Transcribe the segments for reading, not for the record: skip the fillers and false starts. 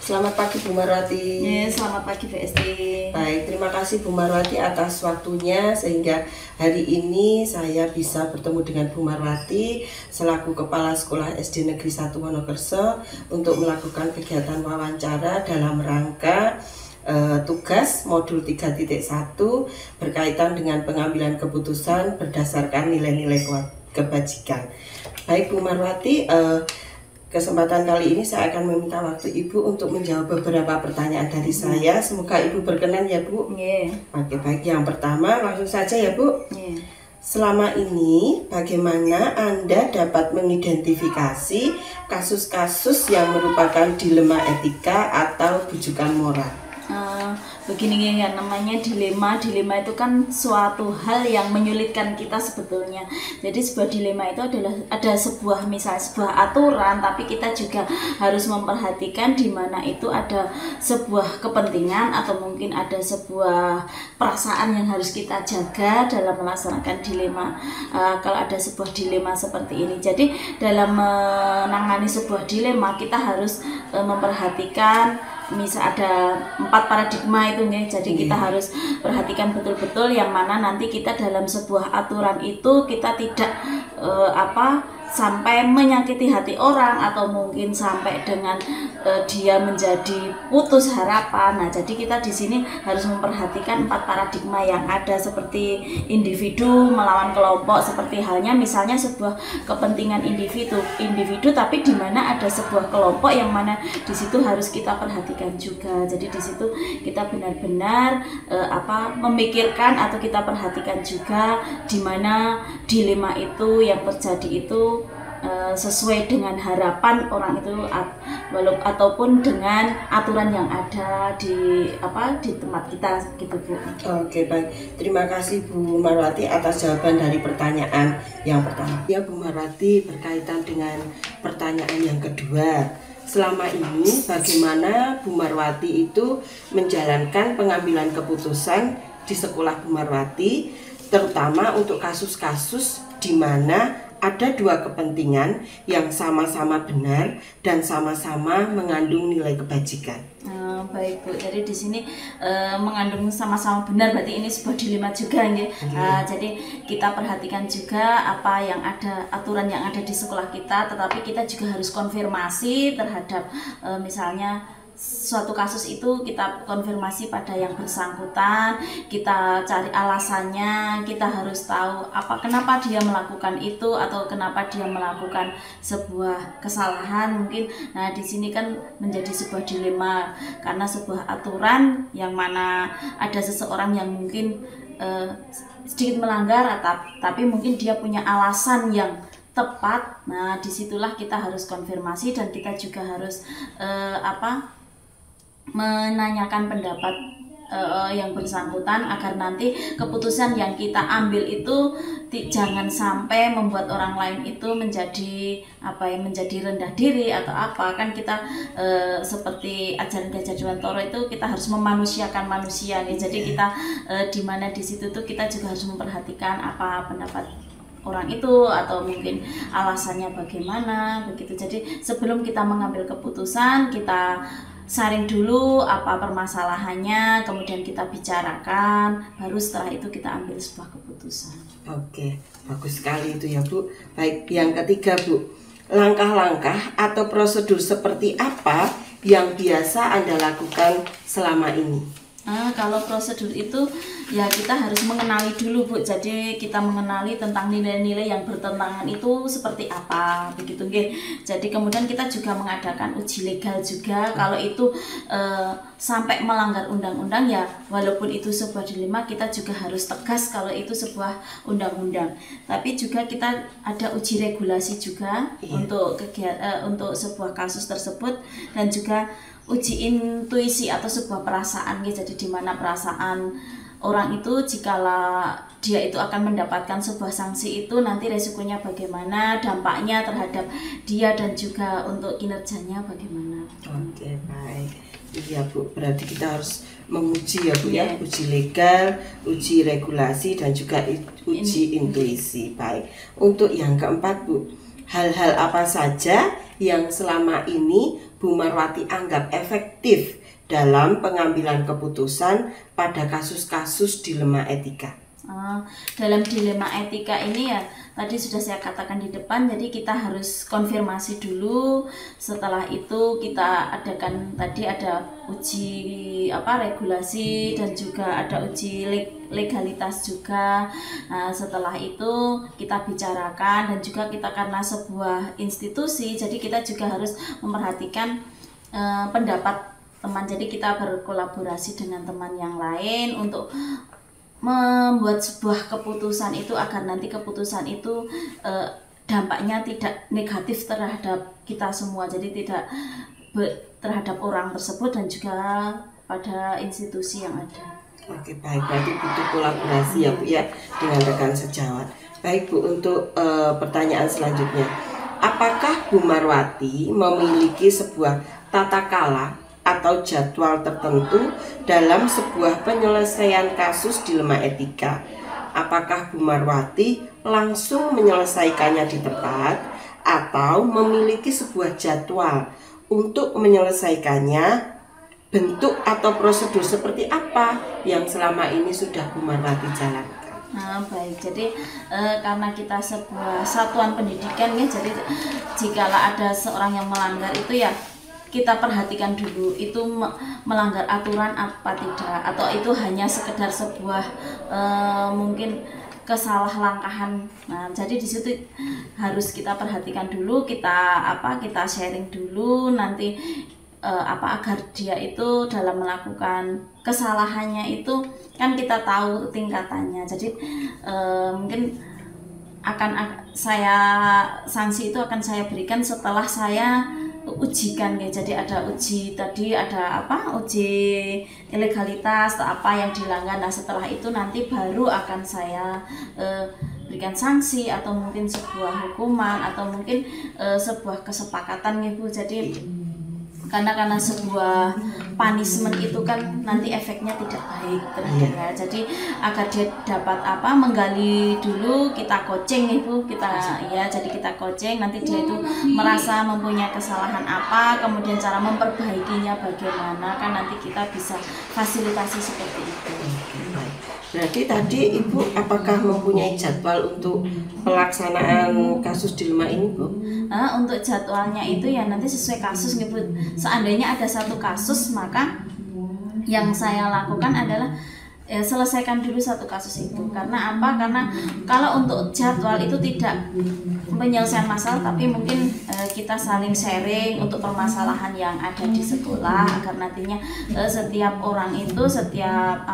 Selamat pagi Bu Marwati. Selamat pagi VST. Baik, terima kasih Bu Marwati atas waktunya sehingga hari ini saya bisa bertemu dengan Bu Marwati selaku Kepala Sekolah SD Negeri 1 Wonokerso untuk melakukan kegiatan wawancara dalam rangka tugas modul 3.1 berkaitan dengan pengambilan keputusan berdasarkan nilai-nilai kebajikan. Baik Bu Marwati, kesempatan kali ini saya akan meminta waktu Ibu untuk menjawab beberapa pertanyaan dari saya. Semoga Ibu berkenan ya Bu. Oke, baik. Yang pertama langsung saja ya Bu. Selama ini bagaimana Anda dapat mengidentifikasi kasus-kasus yang merupakan dilema etika atau bujukan moral? Begini ya, namanya dilema itu kan suatu hal yang menyulitkan kita sebetulnya. Jadi sebuah dilema itu adalah ada sebuah aturan, tapi kita juga harus memperhatikan di mana itu ada sebuah kepentingan atau mungkin ada sebuah perasaan yang harus kita jaga dalam melaksanakan dilema. Kalau ada sebuah dilema seperti ini, jadi dalam menangani sebuah dilema kita harus memperhatikan misal ada 4 paradigma itu nih, jadi kita harus perhatikan betul-betul yang mana nanti kita dalam sebuah aturan itu kita tidak sampai menyakiti hati orang atau mungkin sampai dengan dia menjadi putus harapan. Nah, jadi kita di sini harus memperhatikan 4 paradigma yang ada seperti individu melawan kelompok, seperti halnya misalnya sebuah kepentingan individu tapi di mana ada sebuah kelompok yang mana di situ harus kita perhatikan juga. Jadi di situ kita benar-benar memikirkan atau kita perhatikan juga di mana dilema itu yang terjadi itu sesuai dengan harapan orang itu ataupun dengan aturan yang ada di tempat kita gitu Bu. Oke, baik. Terima kasih Bu Marwati atas jawaban dari pertanyaan yang pertama. Ya Bu Marwati, berkaitan dengan pertanyaan yang kedua. Selama ini bagaimana Bu Marwati itu menjalankan pengambilan keputusan di sekolah Bu Marwati, terutama untuk kasus-kasus di mana ada 2 kepentingan yang sama-sama benar dan sama-sama mengandung nilai kebajikan. Baik Bu, jadi di sini mengandung sama-sama benar, berarti ini sebuah dilema juga ya. Jadi kita perhatikan juga apa yang ada, aturan yang ada di sekolah kita, tetapi kita juga harus konfirmasi terhadap misalnya suatu kasus itu kita konfirmasi pada yang bersangkutan, kita cari alasannya, kita harus tahu kenapa dia melakukan itu atau kenapa dia melakukan sebuah kesalahan mungkin. Nah, di sini kan menjadi sebuah dilema karena sebuah aturan yang mana ada seseorang yang mungkin sedikit melanggar tapi mungkin dia punya alasan yang tepat. Nah, disitulah kita harus konfirmasi dan kita juga harus menanyakan pendapat yang bersangkutan agar nanti keputusan yang kita ambil itu jangan sampai membuat orang lain itu menjadi rendah diri atau kan kita seperti ajaran Gajah Dewantara itu kita harus memanusiakan manusia nih. Jadi kita di mana di situ tuh kita juga harus memperhatikan apa pendapat orang itu atau mungkin alasannya bagaimana begitu. Jadi sebelum kita mengambil keputusan kita saring dulu apa permasalahannya, kemudian kita bicarakan, baru setelah itu kita ambil sebuah keputusan. Oke, bagus sekali itu ya Bu. Baik, yang ketiga Bu, langkah-langkah atau prosedur seperti apa yang biasa Anda lakukan selama ini? Kalau prosedur itu ya kita harus mengenali dulu Bu. Jadi kita mengenali tentang nilai-nilai yang bertentangan itu seperti apa begitu nggih. Jadi kemudian kita juga mengadakan uji legal juga. Kalau itu sampai melanggar undang-undang ya walaupun itu sebuah dilema kita juga harus tegas kalau itu sebuah undang-undang. Tapi juga kita ada uji regulasi juga untuk untuk sebuah kasus tersebut dan juga uji intuisi atau sebuah perasaan gitu. Jadi di mana perasaan orang itu jikalau dia itu akan mendapatkan sebuah sanksi itu nanti resikonya bagaimana, dampaknya terhadap dia dan juga untuk kinerjanya bagaimana. Oke, baik. Iya Bu, berarti kita harus menguji ya Bu ya, uji legal, uji regulasi dan juga uji intuisi. Baik. Untuk yang keempat Bu, hal-hal apa saja yang selama ini Bu Marwati anggap efektif dalam pengambilan keputusan pada kasus-kasus dilema etika? Dalam dilema etika ini ya tadi sudah saya katakan di depan, jadi kita harus konfirmasi dulu. Setelah itu kita adakan tadi ada uji regulasi dan juga ada uji legalitas juga. Nah, setelah itu kita bicarakan, dan juga kita karena sebuah institusi, jadi kita juga harus memperhatikan pendapat teman. Jadi kita berkolaborasi dengan teman yang lain untuk membuat sebuah keputusan itu agar nanti keputusan itu dampaknya tidak negatif terhadap kita semua, jadi tidak terhadap orang tersebut dan juga pada institusi yang ada. Oke, baik, berarti butuh kolaborasi ya Bu ya dengan rekan sejawat. Baik Bu, untuk pertanyaan selanjutnya, apakah Bu Marwati memiliki sebuah tata kala atau jadwal tertentu dalam sebuah penyelesaian kasus dilema etika? Apakah Bu Marwati langsung menyelesaikannya di tempat atau memiliki sebuah jadwal untuk menyelesaikannya? Bentuk atau prosedur seperti apa yang selama ini sudah Bu Marwati jalankan? Baik, jadi karena kita sebuah satuan pendidikan ya, jadi jikalau ada seorang yang melanggar itu ya kita perhatikan dulu itu melanggar aturan apa tidak, atau itu hanya sekedar sebuah mungkin kesalahangkahan. Nah, jadi di situ harus kita perhatikan dulu, kita sharing dulu nanti agar dia itu dalam melakukan kesalahannya itu kan kita tahu tingkatannya. Jadi mungkin sanksi itu akan saya berikan setelah saya ujikan ya. Jadi ada uji tadi, ada uji legalitas atau apa yang dilanggar. Nah, setelah itu nanti baru akan saya berikan sanksi atau mungkin sebuah hukuman atau mungkin sebuah kesepakatan ya Bu. Jadi karena sebuah punishment itu kan nanti efeknya tidak baik terhadap jadi agar dia dapat menggali dulu, kita coaching Ibu, jadi kita coaching, nanti dia itu merasa mempunyai kesalahan apa, kemudian cara memperbaikinya bagaimana, kan nanti kita bisa fasilitasi seperti itu. Berarti tadi Ibu apakah mempunyai jadwal untuk pelaksanaan kasus dilema ini Bu? Untuk jadwalnya itu ya nanti sesuai kasus Ibu. Seandainya ada satu kasus, maka yang saya lakukan adalah selesaikan dulu satu kasus itu. Karena apa? Karena kalau untuk jadwal itu tidak penyelesaian masalah, tapi mungkin kita saling sharing untuk permasalahan yang ada di sekolah, agar nantinya setiap orang itu, setiap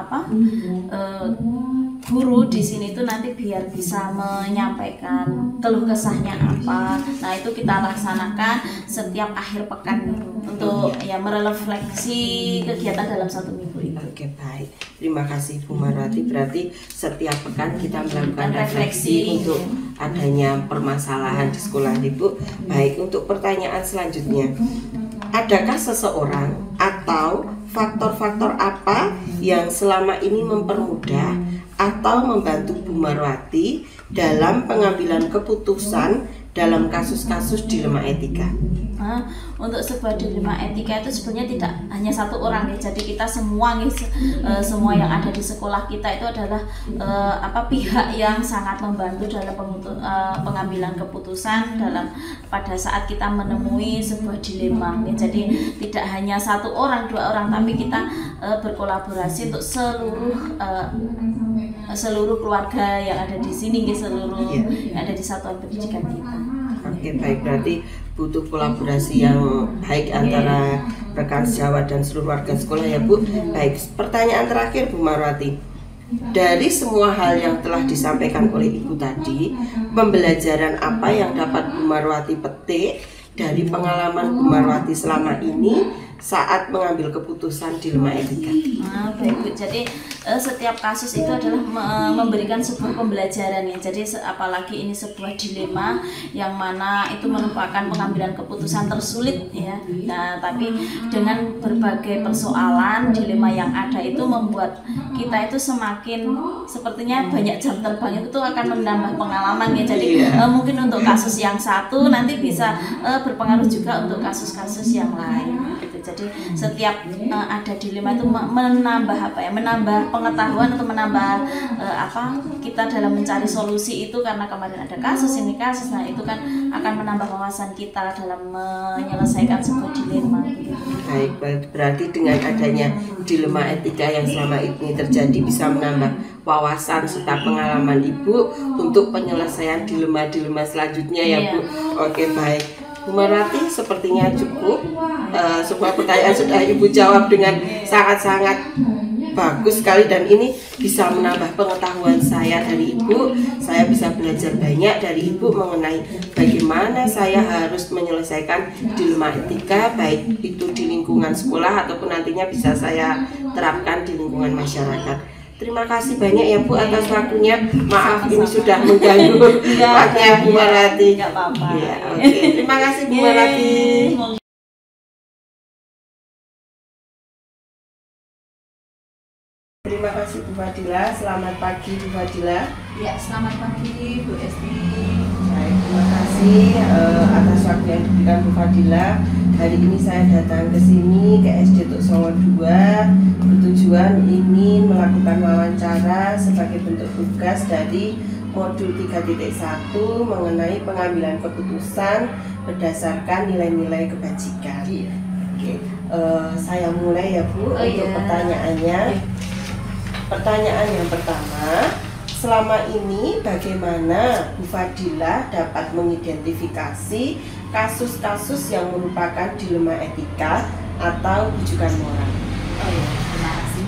guru di sini itu nanti biar bisa menyampaikan keluh kesahnya apa. Nah, itu kita laksanakan setiap akhir pekan untuk merefleksi kegiatan dalam satu minggu itu. Oke, baik. Terima kasih Bu Marwati. Berarti setiap pekan kita melakukan refleksi untuk adanya permasalahan di sekolah Ibu. Baik, untuk pertanyaan selanjutnya, adakah seseorang atau faktor-faktor apa yang selama ini mempermudah atau membantu Bu Marwati dalam pengambilan keputusan dalam kasus-kasus dilema etika? Untuk sebuah dilema etika itu sebenarnya tidak hanya satu orang ya. Jadi kita semua semua yang ada di sekolah kita itu adalah pihak yang sangat membantu dalam pengambilan keputusan pada saat kita menemui sebuah dilema ya. Jadi tidak hanya satu orang, dua orang, tapi kita berkolaborasi untuk seluruh keluarga yang ada di sini, seluruh yang ada di satuan pendidikan kita. Oke, baik, berarti butuh kolaborasi yang baik antara rekan sejawat dan seluruh warga sekolah ya Bu. Baik, pertanyaan terakhir Bu Marwati, dari semua hal yang telah disampaikan oleh Ibu tadi, pembelajaran apa yang dapat Bu Marwati petik dari pengalaman Bu Marwati selama ini saat mengambil keputusan dilema etika? Baik Bu, jadi setiap kasus itu adalah memberikan sebuah pembelajaran ya. Jadi apalagi ini sebuah dilema yang mana itu merupakan pengambilan keputusan tersulit ya. Nah, tapi dengan berbagai persoalan dilema yang ada itu membuat kita itu semakin sepertinya banyak jam terbang, itu akan menambah pengalaman ya. Jadi mungkin untuk kasus yang satu nanti bisa berpengaruh juga untuk kasus-kasus yang lain gitu. Jadi setiap ada dilema itu menambah apa ya, menambah pengetahuan atau menambah kita dalam mencari solusi itu, karena kemarin ada kasus ini kasus, nah itu kan akan menambah wawasan kita dalam menyelesaikan sebuah dilema gitu. Baik, berarti dengan adanya dilema etika yang selama ini terjadi bisa menambah wawasan serta pengalaman Ibu untuk penyelesaian dilema-dilema selanjutnya ya Bu. Oke, baik. Bu Marwati, sepertinya cukup. Semua pertanyaan sudah Ibu jawab dengan sangat-sangat bagus sekali, dan ini bisa menambah pengetahuan saya dari Ibu. Saya bisa belajar banyak dari Ibu mengenai bagaimana saya harus menyelesaikan dilema etika, baik itu di lingkungan sekolah ataupun nantinya bisa saya terapkan di lingkungan masyarakat. Terima kasih banyak ya Bu atas waktunya. Maaf ini sudah mengganggu waktunya Bu Marwati. Enggak apa-apa. Ya, oke. Terima kasih Bu Marwati. Terima kasih Bu Fadila. Selamat pagi Bu Fadila. Ya, selamat pagi Bu Esti. Baik, terima kasih atas waktu yang diberikan Bu Fadila. Hari ini saya datang ke sini ke SD Tuk Songo 2 bertujuan ingin melakukan wawancara sebagai bentuk tugas dari modul 3.1 mengenai pengambilan keputusan berdasarkan nilai-nilai kebajikan. Oke, saya mulai ya Bu untuk pertanyaannya. Pertanyaan yang pertama, selama ini bagaimana Bu Fadila dapat mengidentifikasi kasus-kasus yang merupakan dilema etika atau rujukan moral? Terima kasih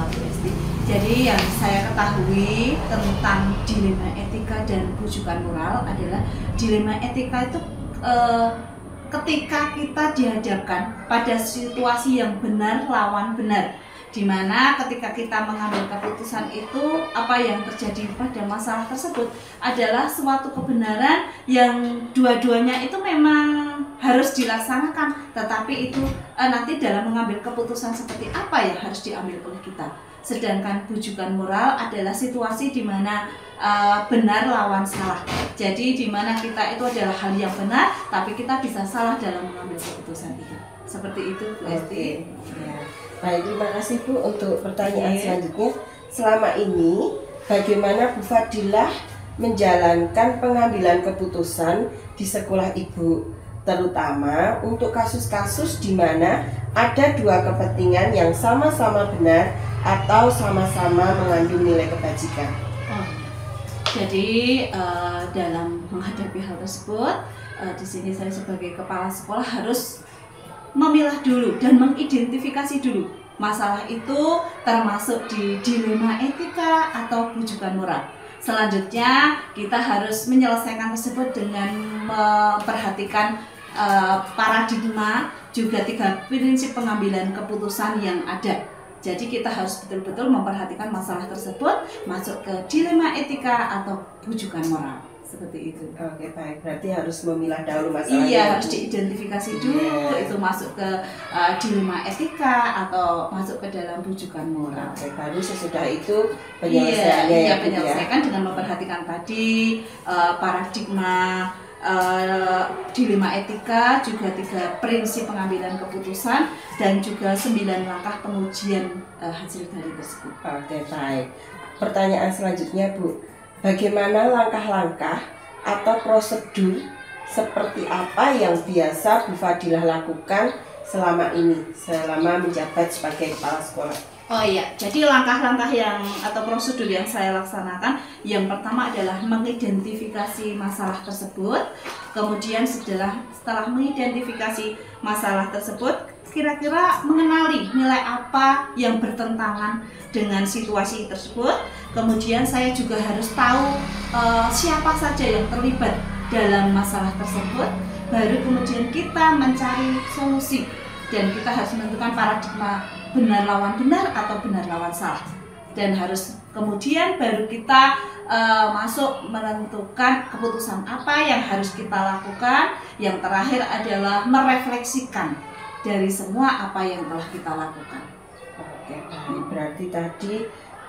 Bu Esti. Jadi yang saya ketahui tentang dilema etika dan rujukan moral adalah dilema etika itu ketika kita dihadapkan pada situasi yang benar lawan benar, di mana ketika kita mengambil keputusan itu apa yang terjadi pada masalah tersebut adalah suatu kebenaran yang dua-duanya itu memang harus dilaksanakan, tetapi itu nanti dalam mengambil keputusan seperti apa yang harus diambil oleh kita. Sedangkan rujukan moral adalah situasi di mana benar lawan salah. Jadi di mana kita itu adalah hal yang benar, tapi kita bisa salah dalam mengambil keputusan itu. Seperti itu Bu Esti. Ya. Baik, terima kasih Bu untuk pertanyaan selanjutnya. Selama ini bagaimana Bu Fadilah menjalankan pengambilan keputusan di sekolah Ibu, terutama untuk kasus-kasus di mana ada dua kepentingan yang sama-sama benar atau sama-sama mengandung nilai kebajikan? Jadi dalam menghadapi hal tersebut, di sini saya sebagai kepala sekolah harus memilah dulu dan mengidentifikasi dulu masalah itu termasuk di dilema etika atau rujukan moral. Selanjutnya kita harus menyelesaikan tersebut dengan memperhatikan paradigma, juga 3 prinsip pengambilan keputusan yang ada. Jadi kita harus betul-betul memperhatikan masalah tersebut masuk ke dilema etika atau rujukan moral. Seperti itu. Oke, baik. Berarti harus memilah dahulu masalahnya. Iya, harus diidentifikasi dulu. Itu masuk ke dilema etika atau masuk ke dalam rujukan moral. Oke, baru sesudah itu penyelesaiannya. Iya, penyelesaikan dengan memperhatikan tadi paradigma dilema etika, juga 3 prinsip pengambilan keputusan, dan juga 9 langkah pengujian hasil dari tersebut. Oke, baik. Pertanyaan selanjutnya Bu, bagaimana langkah-langkah atau prosedur seperti apa yang biasa Bu Fadilah lakukan selama ini, selama menjabat sebagai kepala sekolah? Oh iya, jadi langkah-langkah yang atau prosedur yang saya laksanakan, yang pertama adalah mengidentifikasi masalah tersebut. Kemudian setelah mengidentifikasi masalah tersebut, kira-kira mengenali nilai apa yang bertentangan dengan situasi tersebut. Kemudian saya juga harus tahu siapa saja yang terlibat dalam masalah tersebut. Baru kemudian kita mencari solusi dan kita harus menentukan paradigma benar lawan benar atau benar lawan salah, dan harus kemudian baru kita masuk menentukan keputusan apa yang harus kita lakukan. Yang terakhir adalah merefleksikan dari semua apa yang telah kita lakukan. Oke, baik. Berarti tadi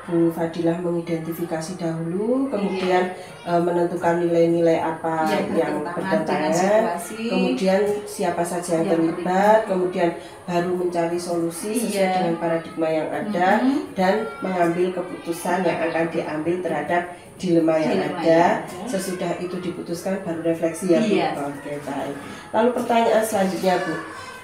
Bu Fadilah mengidentifikasi dahulu, kemudian menentukan nilai-nilai apa yang bertentangan, kemudian siapa saja yang terlibat, kemudian baru mencari solusi sesuai dengan paradigma yang ada, dan mengambil keputusan yang akan diambil terhadap dilema yang ada. Sesudah itu diputuskan baru refleksi ya Bu. Oke, baik. Lalu pertanyaan selanjutnya Bu,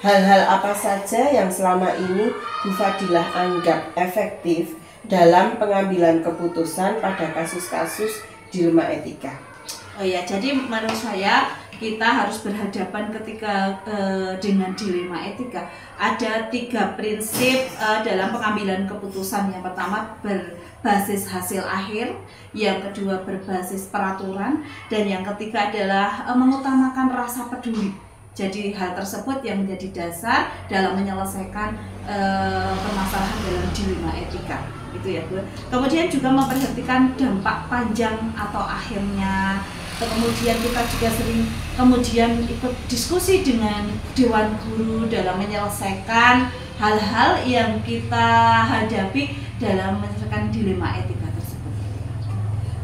hal-hal apa saja yang selama ini Bu Fadilah anggap efektif dalam pengambilan keputusan pada kasus-kasus dilema etika? Oh ya, jadi menurut saya kita harus berhadapan ketika dengan dilema etika. Ada 3 prinsip dalam pengambilan keputusan. Yang pertama berbasis hasil akhir, yang kedua berbasis peraturan, dan yang ketiga adalah mengutamakan rasa peduli. Jadi hal tersebut yang menjadi dasar dalam menyelesaikan permasalahan dalam dilema etika. Itu ya Bu. Kemudian juga memperhatikan dampak panjang atau akhirnya. Kemudian kita juga sering kemudian ikut diskusi dengan Dewan Guru dalam menyelesaikan hal-hal yang kita hadapi dalam menyelesaikan dilema etika tersebut.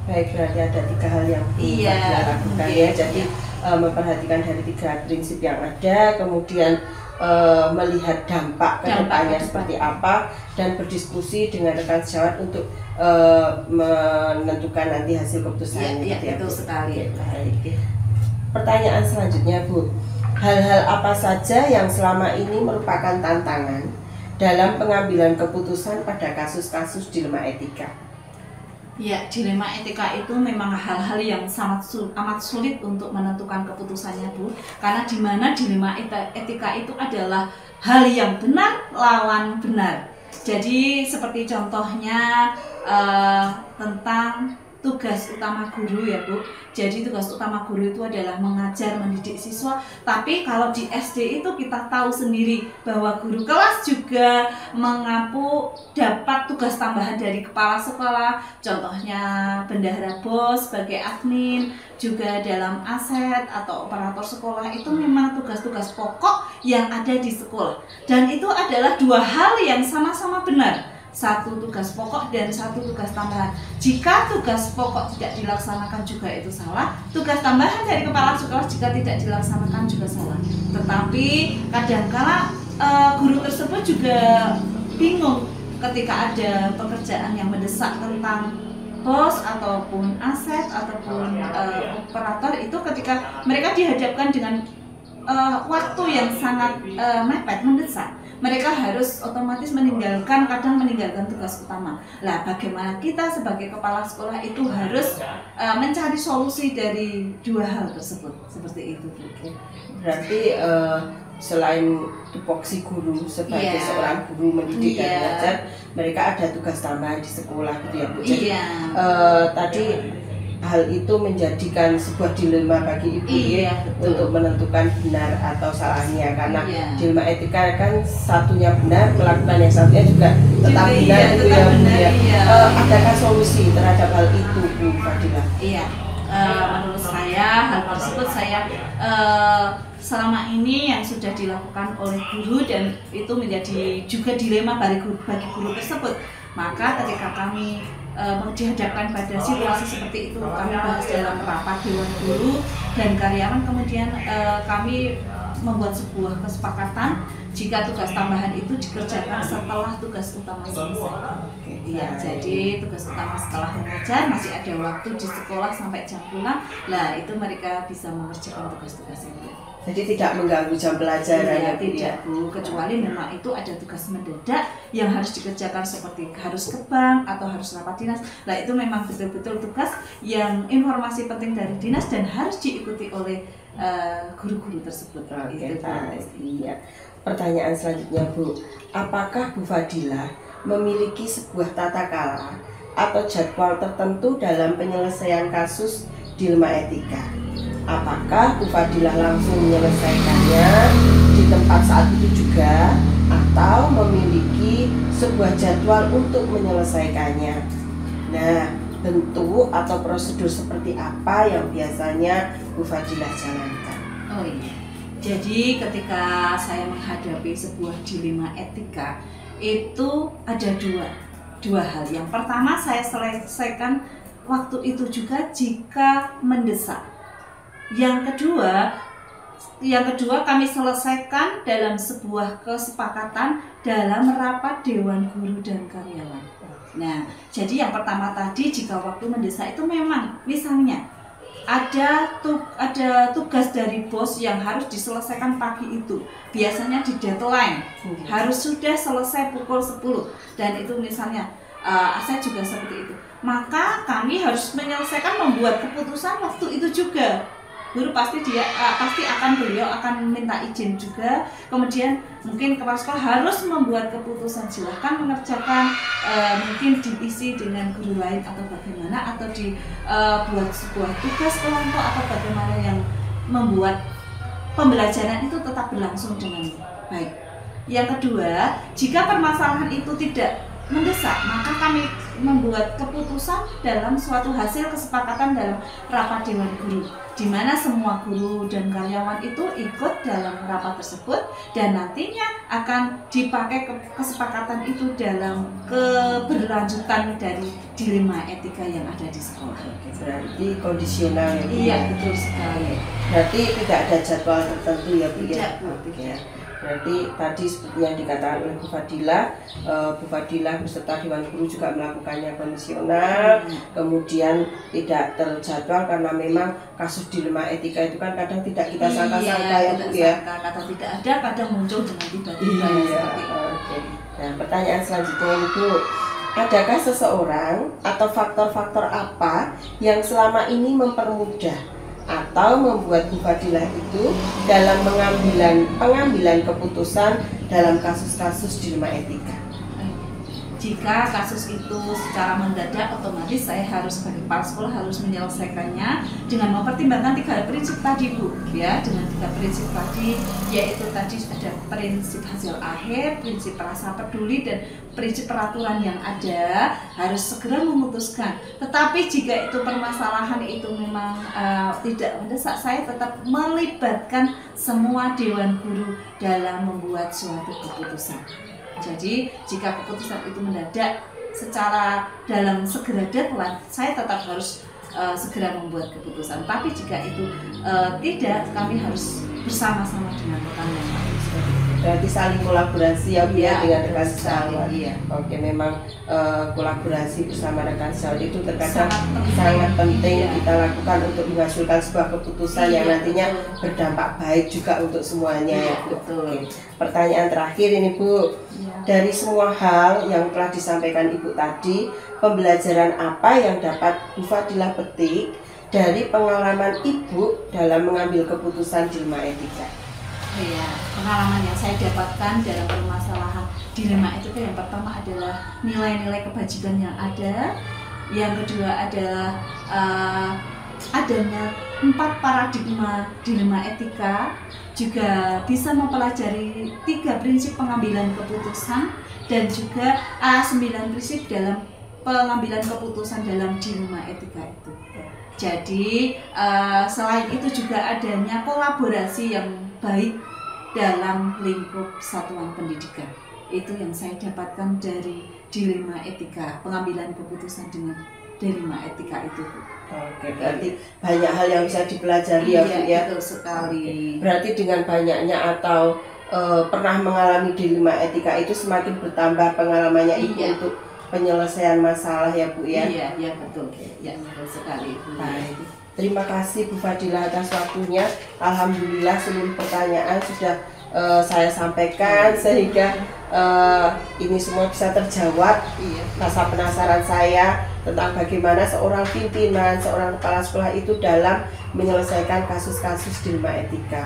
Baik, berarti ada 3 hal yang kita lakukan ya. Jadi memperhatikan dari 3 prinsip yang ada, kemudian melihat dampak kedepannya seperti apa, dan berdiskusi dengan rekan sejawat untuk menentukan nanti hasil keputusan. Itu sekali. Baik. Pertanyaan selanjutnya Bu, hal-hal apa saja yang selama ini merupakan tantangan dalam pengambilan keputusan pada kasus-kasus dilema etika? Ya, dilema etika itu memang hal-hal yang amat sulit untuk menentukan keputusannya Bu, karena di mana dilema etika itu adalah hal yang benar lawan benar. Jadi seperti contohnya tentang tugas utama guru ya Bu. Jadi tugas utama guru itu adalah mengajar, mendidik siswa. Tapi kalau di SD itu kita tahu sendiri bahwa guru kelas juga dapat tugas tambahan dari kepala sekolah. Contohnya bendahara BOS sebagai admin, juga dalam aset atau operator sekolah. Itu memang tugas-tugas pokok yang ada di sekolah. Dan itu adalah 2 hal yang sama-sama benar. 1 tugas pokok dan 1 tugas tambahan. Jika tugas pokok tidak dilaksanakan juga itu salah, tugas tambahan dari kepala sekolah jika tidak dilaksanakan juga salah. Tetapi kadangkala guru tersebut juga bingung ketika ada pekerjaan yang mendesak tentang BOS ataupun aset ataupun operator, itu ketika mereka dihadapkan dengan waktu yang sangat mepet, mendesak, mereka harus otomatis kadang meninggalkan tugas utama. Lah, bagaimana kita sebagai kepala sekolah itu harus mencari solusi dari 2 hal tersebut, seperti itu. Berarti selain tupoksi guru sebagai seorang guru mendidik dan mengajar, mereka ada tugas tambahan di sekolah gitu ya Bu. Jadi tadi hal itu menjadikan sebuah dilema bagi ibu untuk menentukan benar atau salahnya, karena dilema etika kan satunya benar melakukan, yang satunya juga tetap benar itu ya Bu ya. Adakah solusi terhadap hal itu Bu Fadilah? Iya, menurut saya hal tersebut selama ini yang sudah dilakukan oleh guru dan itu menjadi juga dilema bagi guru tersebut. Maka ketika kami dihadapkan pada situasi seperti itu, kami bahas dalam rapat Dewan Guru dan karyawan, kemudian kami membuat sebuah kesepakatan jika tugas tambahan itu dikerjakan setelah tugas utama selesai. Iya, jadi tugas utama setelah mengajar masih ada waktu di sekolah sampai jam pulang, lah itu mereka bisa mengerjakan tugas-tugas itu. Jadi tidak mengganggu jam pelajaran ya Bu? Tidak Bu, kecuali memang itu ada tugas mendadak yang harus dikerjakan seperti harus ke bank atau harus rapat dinas. Nah itu memang betul-betul tugas yang informasi penting dari dinas dan harus diikuti oleh guru-guru tersebut. Iya. Pertanyaan selanjutnya Bu, apakah Bu Fadilah memiliki sebuah tata cara atau jadwal tertentu dalam penyelesaian kasus dilema etika? Apakah Bu Fadilah langsung menyelesaikannya di tempat saat itu juga juga atau memiliki sebuah jadwal untuk menyelesaikannya. Nah, bentuk atau prosedur seperti apa yang biasanya Bu Fadilah jalankan? Oh iya, jadi ketika saya menghadapi sebuah dilema etika itu ada dua hal. Yang pertama, saya selesaikan waktu itu juga jika mendesak. Yang kedua kami selesaikan dalam sebuah kesepakatan dalam rapat Dewan Guru dan Karyawan. Nah, jadi yang pertama tadi jika waktu mendesak itu memang misalnya ada tugas dari bos yang harus diselesaikan pagi itu. Biasanya di deadline harus sudah selesai pukul 10 dan itu misalnya saya juga seperti itu. Maka kami harus menyelesaikan membuat keputusan waktu itu juga. Guru pasti beliau akan minta izin juga. Kemudian mungkin kepala sekolah harus membuat keputusan, silahkan mengerjakan, mungkin diisi dengan guru lain atau bagaimana, atau dibuat sebuah tugas kelompok atau bagaimana yang membuat pembelajaran itu tetap berlangsung dengan baik. Yang kedua, jika permasalahan itu tidak mendesak, maka kami membuat keputusan dalam suatu hasil kesepakatan dalam rapat Dewan Guru, di mana semua guru dan karyawan itu ikut dalam rapat tersebut dan nantinya akan dipakai kesepakatan itu dalam keberlanjutan dari dilema etika yang ada di sekolah. Berarti kondisional ya Bu? Iya, betul sekali. Berarti tidak ada jadwal tertentu ya Bu? Tidak, ya? Bu. Ya. Berarti tadi seperti yang dikatakan oleh Bu Fadilah beserta Dewan Guru juga melakukannya kondisional, kemudian tidak terjadwal karena memang kasus dilema etika itu kan kadang tidak kita sangka-sangka ya Bu ya. Kadang tidak ada, kadang muncul dengan tiba-tiba. Iya. Oke. Nah, pertanyaan selanjutnya ini Bu, adakah seseorang atau faktor-faktor apa yang selama ini mempermudah atau membuat Bu Fadilah itu dalam pengambilan keputusan dalam kasus-kasus dilema etika? Jika kasus itu secara mendadak, otomatis saya harus sebagai kepala sekolah harus menyelesaikannya dengan mempertimbangkan 3 prinsip tadi Bu, ya, dengan 3 prinsip tadi, yaitu tadi ada prinsip hasil akhir, prinsip rasa peduli, dan prinsip peraturan yang ada, harus segera memutuskan. Tetapi jika itu permasalahan itu memang tidak mendesak, saya tetap melibatkan semua Dewan Guru dalam membuat suatu keputusan. Jadi jika keputusan itu mendadak secara dalam segera deadline, saya tetap harus segera membuat keputusan. Tapi jika itu tidak, kami harus bersama-sama dengan rekan yang lain. Berarti saling kolaborasi ya Bu ya, dengan rekan sejawat. Iya. Oke, memang kolaborasi bersama rekan sejawat itu terkadang Sangat penting iya. kita lakukan untuk menghasilkan sebuah keputusan yang nantinya berdampak baik juga untuk semuanya ya Bu. Betul. Oke. Pertanyaan terakhir ini Bu, dari semua hal yang telah disampaikan Ibu tadi, pembelajaran apa yang dapat Bu Fadilah petik dari pengalaman Ibu dalam mengambil keputusan dilema etika? Ya, pengalaman yang saya dapatkan dalam permasalahan dilema etika yang pertama adalah nilai-nilai kebajikan yang ada. Yang kedua adalah adanya 4 paradigma dilema etika, juga bisa mempelajari 3 prinsip pengambilan keputusan dan juga 9 prinsip dalam pengambilan keputusan dalam dilema etika itu. Jadi selain itu juga adanya kolaborasi yang baik dalam lingkup satuan pendidikan. Itu yang saya dapatkan dari dilema etika, pengambilan keputusan dengan dilema etika itu. Oke, berarti banyak hal yang bisa dipelajari ya Bu ya. Betul sekali. Berarti dengan banyaknya atau pernah mengalami dilema etika itu semakin bertambah pengalamannya Ibu untuk penyelesaian masalah ya Bu ya. Iya betul. Ya, betul sekali. Baik. Terima kasih Bu Fadilah atas waktunya. Alhamdulillah seluruh pertanyaan sudah saya sampaikan sehingga ini semua bisa terjawab. Rasa penasaran saya tentang bagaimana seorang pimpinan, seorang kepala sekolah itu dalam menyelesaikan kasus-kasus dilema etika.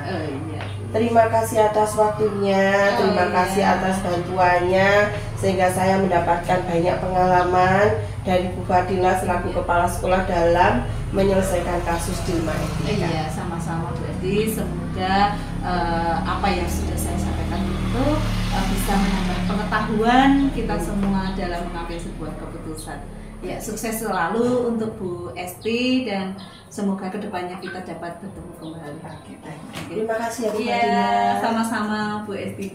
Terima kasih atas waktunya, terima kasih atas bantuannya, sehingga saya mendapatkan banyak pengalaman dari Bu Fadilah selaku kepala sekolah dalam menyelesaikan kasus dilema etika. Iya, sama-sama Bu Edi. Semoga apa yang sudah saya sampaikan kesempatan itu bisa menambah pengetahuan kita semua dalam mengambil sebuah keputusan. Ya, sukses selalu untuk Bu Esti dan semoga kedepannya kita dapat bertemu kembali. Terima kasih ya Bu Iya, Madina. sama-sama Bu Esti.